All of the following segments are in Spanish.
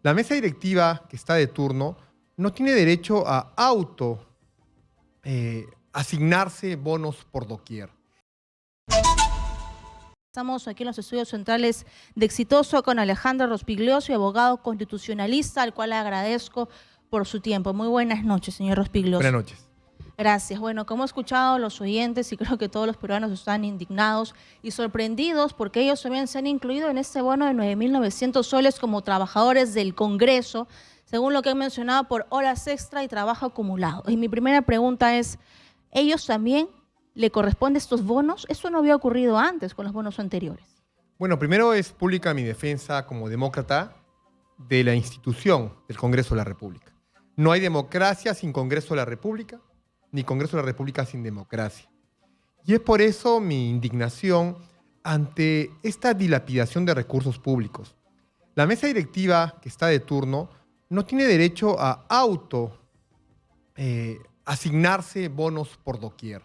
La mesa directiva que está de turno no tiene derecho a asignarse bonos por doquier. Estamos aquí en los estudios centrales de Exitoso con Alejandro Rospigliosi, abogado constitucionalista, al cual le agradezco por su tiempo. Muy buenas noches, señor Rospigliosi. Buenas noches. Gracias. Bueno, como he escuchado los oyentes, y creo que todos los peruanos están indignados y sorprendidos porque ellos también se han incluido en este bono de 9.900 soles como trabajadores del Congreso, según lo que han mencionado, por horas extra y trabajo acumulado. Y mi primera pregunta es, ¿ellos también le corresponden estos bonos? Eso no había ocurrido antes con los bonos anteriores. Bueno, primero es pública mi defensa como demócrata de la institución del Congreso de la República. No hay democracia sin Congreso de la República, ni Congreso de la República sin democracia. Y es por eso mi indignación ante esta dilapidación de recursos públicos. La mesa directiva que está de turno no tiene derecho a asignarse bonos por doquier.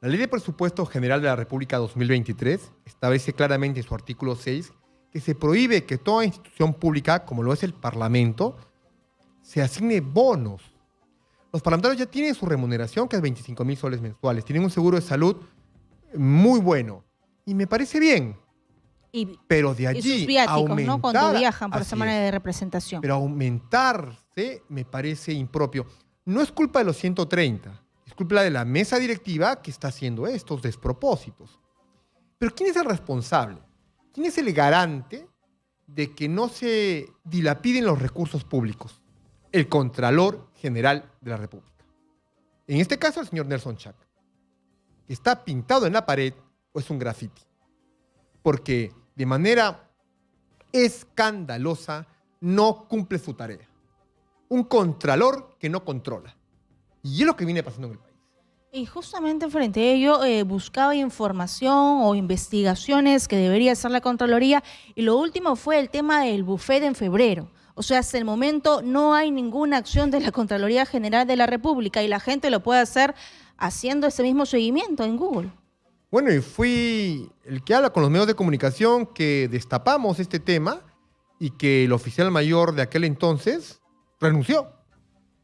La Ley de Presupuesto General de la República 2023 establece claramente en su artículo 6 que se prohíbe que toda institución pública, como lo es el Parlamento, se asigne bonos. Los parlamentarios ya tienen su remuneración, que es 25.000 soles mensuales. Tienen un seguro de salud muy bueno. Y me parece bien. Pero de allí y sus viáticos, aumentar, ¿no? Cuando viajan por semana de representación. Pero aumentarse me parece impropio. No es culpa de los 130. Es culpa de la mesa directiva que está haciendo estos despropósitos. Pero ¿quién es el responsable? ¿Quién es el garante de que no se dilapiden los recursos públicos? El Contralor General de la República. En este caso, el señor Nelson Chac. ¿Está pintado en la pared o es un grafiti? Porque de manera escandalosa no cumple su tarea. Un contralor que no controla. Y es lo que viene pasando en el país. Y justamente frente a ello buscaba información o investigaciones que debería hacer la Contraloría, y lo último fue el tema del buffet en febrero. O sea, hasta el momento no hay ninguna acción de la Contraloría General de la República y la gente lo puede hacer haciendo ese mismo seguimiento en Google. Bueno, y fui el que habla con los medios de comunicación que destapamos este tema y que el oficial mayor de aquel entonces renunció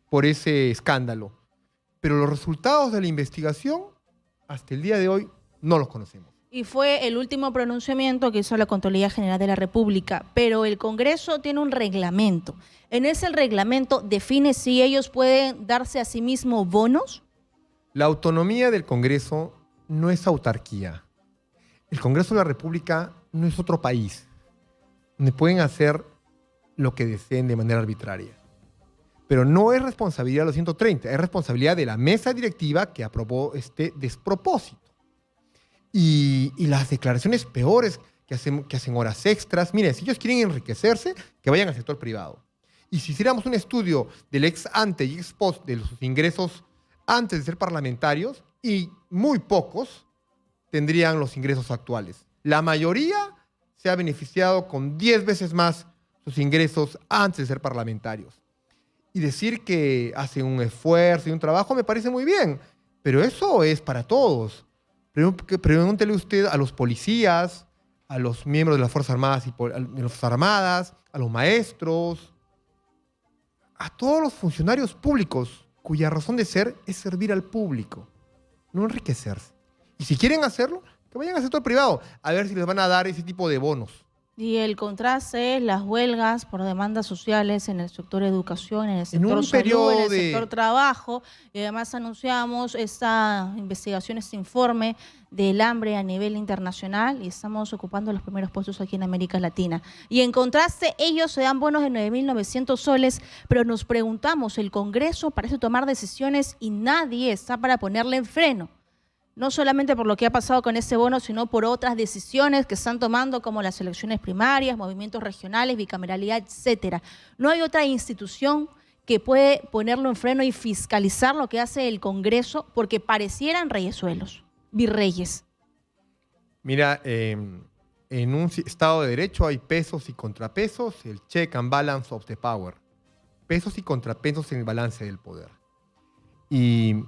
por ese escándalo. Pero los resultados de la investigación, hasta el día de hoy, no los conocemos. Y fue el último pronunciamiento que hizo la Contraloría General de la República. Pero el Congreso tiene un reglamento. ¿En ese reglamento define si ellos pueden darse a sí mismos bonos? La autonomía del Congreso no es autarquía. El Congreso de la República no es otro país, donde pueden hacer lo que deseen de manera arbitraria. Pero no es responsabilidad de los 130, es responsabilidad de la mesa directiva que aprobó este despropósito. Y las declaraciones peores que hacen horas extras. Miren, si ellos quieren enriquecerse, que vayan al sector privado. Y si hiciéramos un estudio del ex ante y ex post de sus ingresos antes de ser parlamentarios, y muy pocos tendrían los ingresos actuales. La mayoría se ha beneficiado con 10 veces más sus ingresos antes de ser parlamentarios. Y decir que hacen un esfuerzo y un trabajo me parece muy bien, pero eso es para todos. Pregúntele usted a los policías, a los miembros de las Fuerzas Armadas, a los maestros, a todos los funcionarios públicos cuya razón de ser es servir al público, no enriquecerse. Y si quieren hacerlo, que vayan al sector privado, a ver si les van a dar ese tipo de bonos. Y el contraste es las huelgas por demandas sociales en el sector educación, en el sector salud, en el sector trabajo. Y además anunciamos esta investigación, este informe del hambre a nivel internacional, y estamos ocupando los primeros puestos aquí en América Latina. Y en contraste, ellos se dan bonos de 9.900 soles, pero nos preguntamos, el Congreso parece tomar decisiones y nadie está para ponerle en freno. No solamente por lo que ha pasado con ese bono, sino por otras decisiones que están tomando, como las elecciones primarias, movimientos regionales, bicameralidad, etcétera. No hay otra institución que puede ponerlo en freno y fiscalizar lo que hace el Congreso, porque parecieran reyesuelos, virreyes. Mira, en un Estado de Derecho hay pesos y contrapesos, el check and balance of the power. Pesos y contrapesos en el balance del poder. Y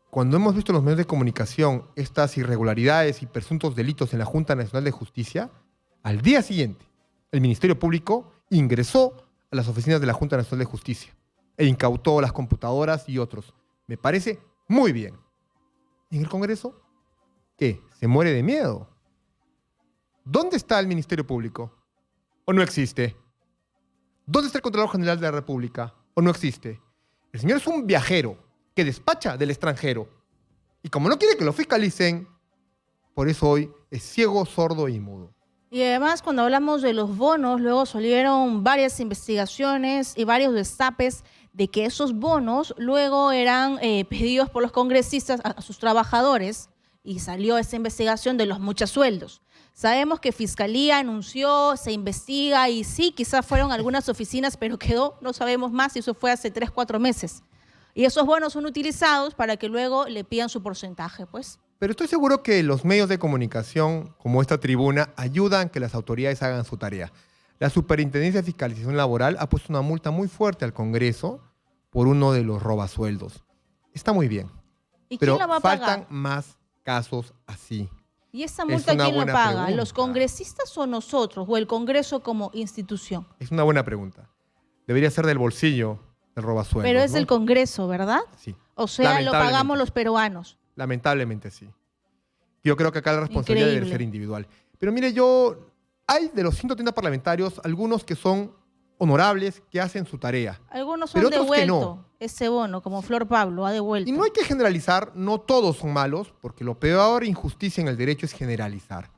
cuando hemos visto en los medios de comunicación estas irregularidades y presuntos delitos en la Junta Nacional de Justicia, al día siguiente el Ministerio Público ingresó a las oficinas de la Junta Nacional de Justicia e incautó las computadoras y otros. Me parece muy bien. ¿Y en el Congreso? ¿Qué? ¿Se muere de miedo? ¿Dónde está el Ministerio Público? ¿O no existe? ¿Dónde está el Contralor General de la República? ¿O no existe? El señor es un viajero que despacha del extranjero. Y como no quiere que lo fiscalicen, por eso hoy es ciego, sordo y mudo. Y además, cuando hablamos de los bonos, luego salieron varias investigaciones y varios destapes de que esos bonos luego eran pedidos por los congresistas a sus trabajadores, y salió esa investigación de los muchos sueldos. Sabemos que Fiscalía anunció, se investiga y sí, quizás fueron algunas oficinas, pero quedó, no sabemos más, y eso fue hace 3, 4 meses. Y esos bonos son utilizados para que luego le pidan su porcentaje, pues. Pero estoy seguro que los medios de comunicación, como esta tribuna, ayudan a que las autoridades hagan su tarea. La Superintendencia de Fiscalización Laboral ha puesto una multa muy fuerte al Congreso por uno de los robasueldos. Está muy bien. ¿Y pero quién la va a pagar? Faltan más casos así. ¿Y esa multa quién la paga? Pregunta. ¿Los congresistas o nosotros? ¿O el Congreso como institución? Es una buena pregunta. Debería ser del bolsillo del robasueldos. Pero es ¿no? el Congreso, ¿verdad? Sí. O sea, lo pagamos los peruanos. Lamentablemente sí. Yo creo que acá la responsabilidad Increíble. debe ser individual. Pero mire, hay de los 130 parlamentarios algunos que son honorables, que hacen su tarea. Algunos han devuelto ese bono, como Flor Pablo ha devuelto. Y no hay que generalizar, no todos son malos, porque lo peor injusticia en el derecho es generalizar.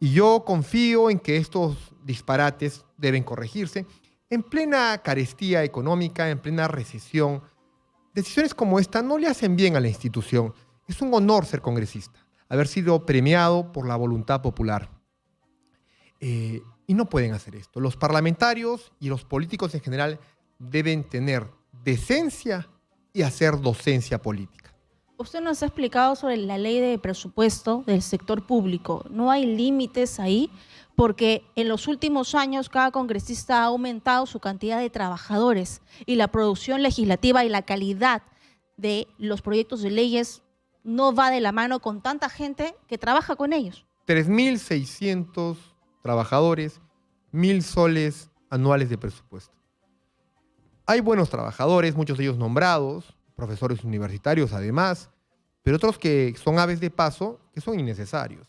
Y yo confío en que estos disparates deben corregirse. En plena carestía económica, en plena recesión, decisiones como esta no le hacen bien a la institución. Es un honor ser congresista, haber sido premiado por la voluntad popular. Y no pueden hacer esto. Los parlamentarios y los políticos en general deben tener decencia y hacer docencia política. Usted nos ha explicado sobre la ley de presupuesto del sector público. ¿No hay límites ahí? Porque en los últimos años cada congresista ha aumentado su cantidad de trabajadores y la producción legislativa y la calidad de los proyectos de leyes no va de la mano con tanta gente que trabaja con ellos. 3.600 trabajadores, 1.000 soles anuales de presupuesto. Hay buenos trabajadores, muchos de ellos nombrados, profesores universitarios además, pero otros que son aves de paso, que son innecesarios.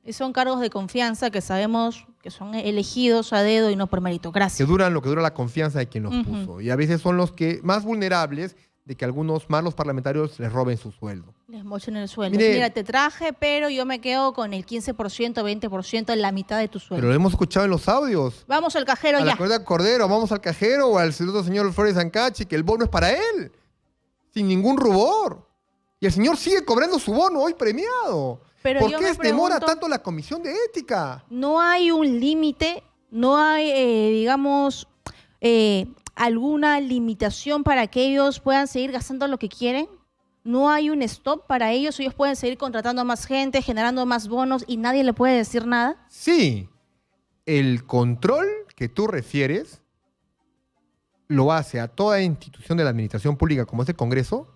Y son cargos de confianza que sabemos que son elegidos a dedo y no por meritocracia. Que duran lo que dura la confianza de quien los puso. Y a veces son los que más vulnerables de que algunos malos parlamentarios les roben su sueldo. Les mochen el sueldo. Mira, te traje, pero yo me quedo con el 15%, 20%, en la mitad de tu sueldo. Pero lo hemos escuchado en los audios. Vamos al cajero ya. A la Correa Cordero, vamos al cajero o al otro señor Flores Ancachi, que el bono es para él, sin ningún rubor. Y el señor sigue cobrando su bono hoy premiado. Pero ¿Por qué demora tanto la Comisión de Ética? No hay un límite, no hay, digamos, alguna limitación para que ellos puedan seguir gastando lo que quieren. No hay un stop para ellos pueden seguir contratando a más gente, generando más bonos y nadie le puede decir nada. Sí, el control que tú refieres lo hace a toda institución de la administración pública como es el Congreso,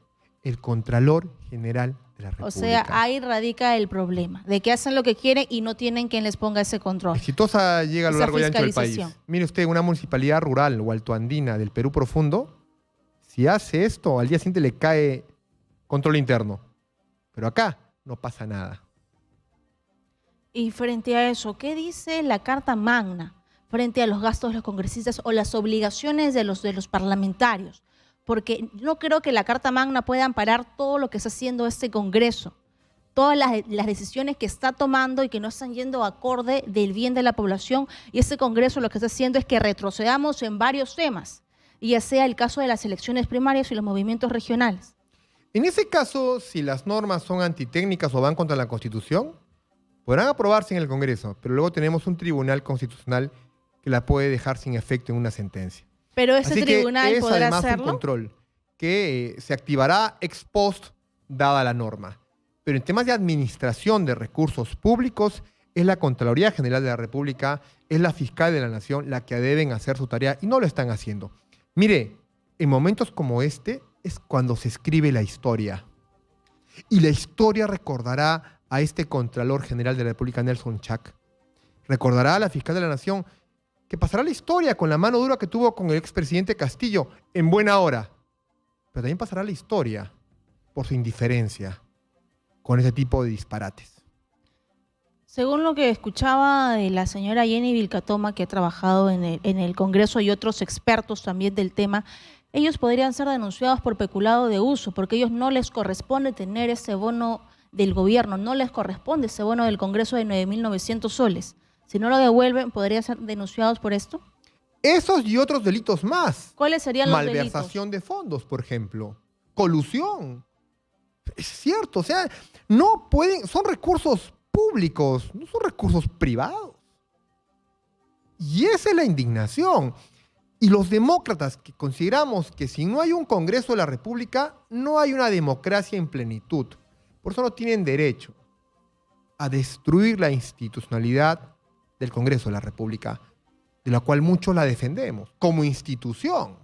el Contralor General de la República. O sea, ahí radica el problema, de que hacen lo que quieren y no tienen quien les ponga ese control. Exitosa llega a lo largo y ancho del país. Mire usted, una municipalidad rural o altoandina del Perú profundo, si hace esto, al día siguiente le cae control interno. Pero acá no pasa nada. Y frente a eso, ¿qué dice la Carta Magna frente a los gastos de los congresistas o las obligaciones de los parlamentarios? Porque no creo que la Carta Magna pueda amparar todo lo que está haciendo este Congreso, todas las decisiones que está tomando y que no están yendo acorde del bien de la población. Y este Congreso lo que está haciendo es que retrocedamos en varios temas, y ya sea el caso de las elecciones primarias y los movimientos regionales. En ese caso, si las normas son antitécnicas o van contra la Constitución, podrán aprobarse en el Congreso, pero luego tenemos un tribunal constitucional que la puede dejar sin efecto en una sentencia. Pero ese Así tribunal que podrá además hacerlo. Un control que se activará ex post dada la norma. Pero en temas de administración de recursos públicos, es la Contraloría General de la República, es la Fiscal de la Nación la que deben hacer su tarea y no lo están haciendo. Mire, en momentos como este es cuando se escribe la historia. Y la historia recordará a este Contralor General de la República, Nelson Chac. Recordará a la Fiscal de la Nación que pasará a la historia con la mano dura que tuvo con el expresidente Castillo en buena hora, pero también pasará a la historia por su indiferencia con ese tipo de disparates. Según lo que escuchaba de la señora Jenny Vilcatoma, que ha trabajado en el Congreso, y otros expertos también del tema, ellos podrían ser denunciados por peculado de uso, porque a ellos no les corresponde tener ese bono del gobierno, no les corresponde ese bono del Congreso de 9.900 soles. Si no lo devuelven, ¿podrían ser denunciados por esto? Esos y otros delitos más. ¿Cuáles serían los delitos? Malversación de fondos, por ejemplo. Colusión. Es cierto, o sea, no pueden, son recursos públicos, no son recursos privados. Y esa es la indignación. Y los demócratas que consideramos que si no hay un Congreso de la República, no hay una democracia en plenitud. Por eso no tienen derecho a destruir la institucionalidad del Congreso de la República, de la cual muchos la defendemos, como institución.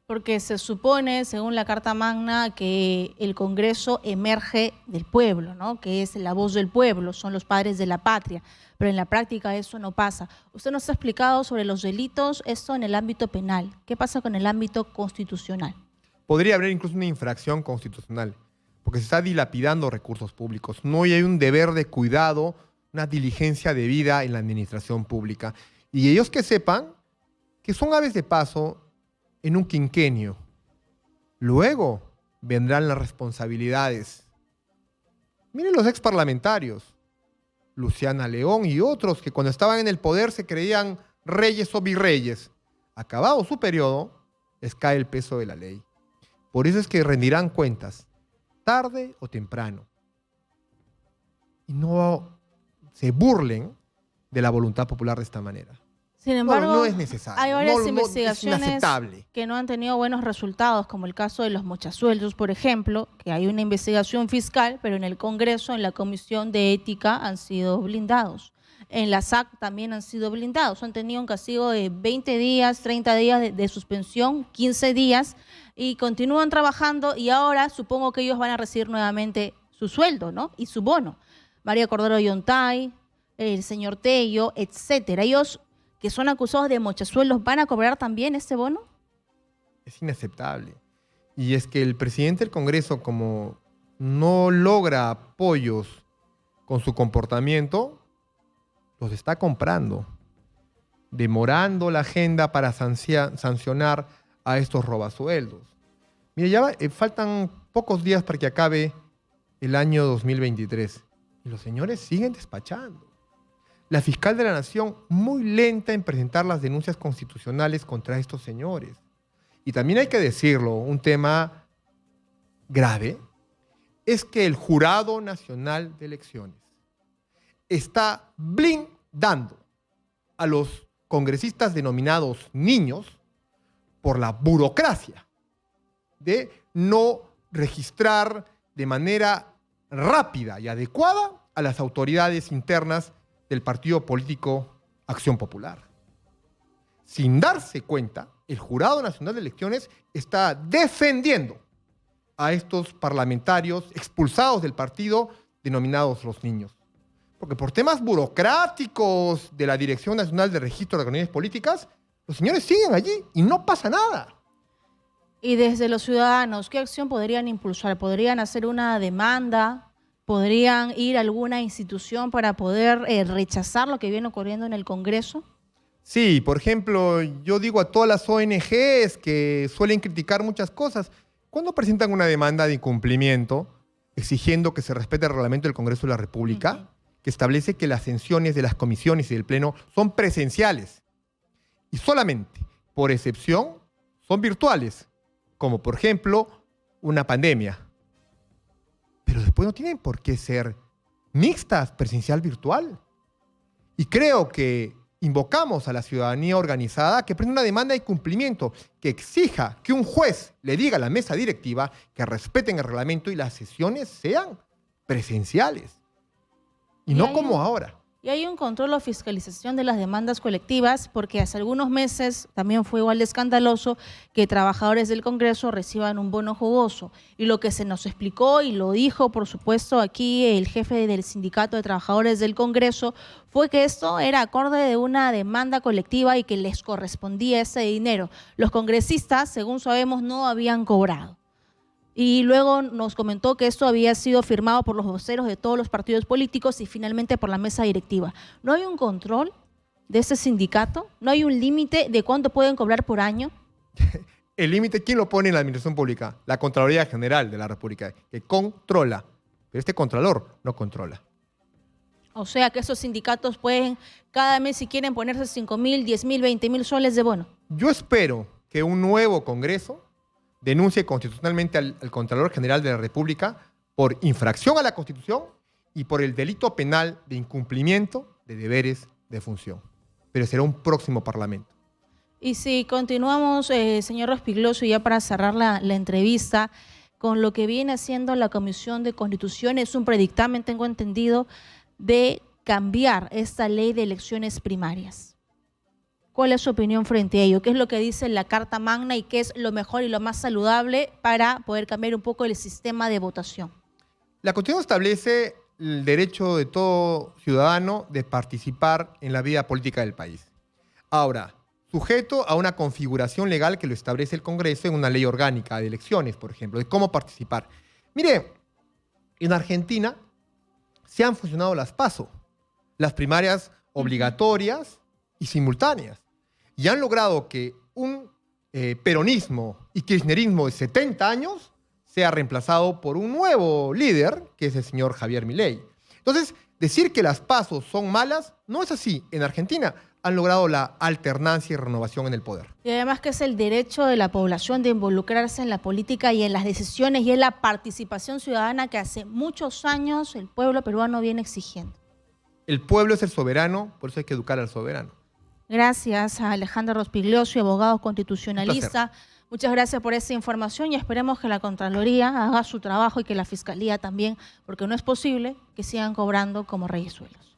Porque se supone, según la Carta Magna, que el Congreso emerge del pueblo, ¿no? Que es la voz del pueblo, son los padres de la patria. Pero en la práctica eso no pasa. Usted nos ha explicado sobre los delitos, esto en el ámbito penal. ¿Qué pasa con el ámbito constitucional? Podría haber incluso una infracción constitucional, porque se está dilapidando recursos públicos. No hay un deber de cuidado, una diligencia debida en la administración pública. Y ellos que sepan que son aves de paso en un quinquenio. Luego vendrán las responsabilidades. Miren los exparlamentarios, Luciana León y otros que cuando estaban en el poder se creían reyes o virreyes. Acabado su periodo, les cae el peso de la ley. Por eso es que rendirán cuentas, tarde o temprano. Y no se burlen de la voluntad popular de esta manera. Sin embargo, no es necesario. Hay varias investigaciones es que no han tenido buenos resultados, como el caso de los mochasueldos, por ejemplo, que hay una investigación fiscal, pero en el Congreso, en la Comisión de Ética, han sido blindados. En la SAC también han sido blindados. Han tenido un castigo de 20 días, 30 días de suspensión, 15 días, y continúan trabajando y ahora supongo que ellos van a recibir nuevamente su sueldo, ¿no? Y su bono. María Cordero Yontay, el señor Tello, etcétera. Ellos que son acusados de mochasueldos, ¿van a cobrar también este bono? Es inaceptable. Y es que el presidente del Congreso, como no logra apoyos con su comportamiento, los está comprando, demorando la agenda para sancionar a estos robasueldos. Mire, ya faltan pocos días para que acabe el año 2023 y los señores siguen despachando. La fiscal de la Nación muy lenta en presentar las denuncias constitucionales contra estos señores. Y también hay que decirlo, un tema grave, es que el Jurado Nacional de Elecciones está blindando a los congresistas denominados niños por la burocracia de no registrar de manera rápida y adecuada a las autoridades internas del partido político Acción Popular. Sin darse cuenta, el Jurado Nacional de Elecciones está defendiendo a estos parlamentarios expulsados del partido denominados los niños. Porque por temas burocráticos de la Dirección Nacional de Registro de Organizaciones Políticas, los señores siguen allí y no pasa nada. Y desde los ciudadanos, ¿qué acción podrían impulsar? ¿Podrían hacer una demanda? ¿Podrían ir a alguna institución para poder rechazar lo que viene ocurriendo en el Congreso? Sí, por ejemplo, yo digo a todas las ONGs que suelen criticar muchas cosas, cuando presentan una demanda de incumplimiento exigiendo que se respete el reglamento del Congreso de la República, que establece que las sesiones de las comisiones y del Pleno son presenciales y solamente, por excepción, son virtuales, como por ejemplo una pandemia. Pero después no tienen por qué ser mixtas, presencial, virtual. Y creo que invocamos a la ciudadanía organizada que prenda una demanda de cumplimiento, que exija que un juez le diga a la mesa directiva que respeten el reglamento y las sesiones sean presenciales. Y no como ahora. Y hay un control o fiscalización de las demandas colectivas, porque hace algunos meses también fue igual de escandaloso que trabajadores del Congreso reciban un bono jugoso. Y lo que se nos explicó y lo dijo, por supuesto, aquí el jefe del Sindicato de Trabajadores del Congreso, fue que esto era acorde de una demanda colectiva y que les correspondía ese dinero. Los congresistas, según sabemos, no habían cobrado. Y luego nos comentó que esto había sido firmado por los voceros de todos los partidos políticos y finalmente por la mesa directiva. ¿No hay un control de ese sindicato? ¿No hay un límite de cuánto pueden cobrar por año? El límite, ¿quién lo pone en la administración pública? La Contraloría General de la República, que controla. Pero este Contralor no controla. O sea que esos sindicatos pueden cada mes, si quieren, ponerse 5.000, 10.000, 20.000 soles de bono. Yo espero que un nuevo Congreso denuncie constitucionalmente al Contralor General de la República por infracción a la Constitución y por el delito penal de incumplimiento de deberes de función. Pero será un próximo Parlamento. Y si continuamos, señor Rospiglioso, ya para cerrar la entrevista, con lo que viene haciendo la Comisión de Constitución, es un predictamen, tengo entendido, de cambiar esta ley de elecciones primarias. ¿Cuál es su opinión frente a ello? ¿Qué es lo que dice la Carta Magna y qué es lo mejor y lo más saludable para poder cambiar un poco el sistema de votación? La Constitución establece el derecho de todo ciudadano de participar en la vida política del país. Ahora, sujeto a una configuración legal que lo establece el Congreso en una ley orgánica de elecciones, por ejemplo, de cómo participar. Mire, en Argentina se han funcionado las PASO, las primarias obligatorias y simultáneas. Y han logrado que un peronismo y kirchnerismo de 70 años sea reemplazado por un nuevo líder, que es el señor Javier Milei. Entonces, decir que las PASO son malas no es así. En Argentina han logrado la alternancia y renovación en el poder. Y además que es el derecho de la población de involucrarse en la política y en las decisiones y en la participación ciudadana que hace muchos años el pueblo peruano viene exigiendo. El pueblo es el soberano, por eso hay que educar al soberano. Gracias a Alejandro Rospiglioso, abogado constitucionalista. Muchas gracias por esa información y esperemos que la Contraloría haga su trabajo y que la Fiscalía también, porque no es posible que sigan cobrando como reyes suelos.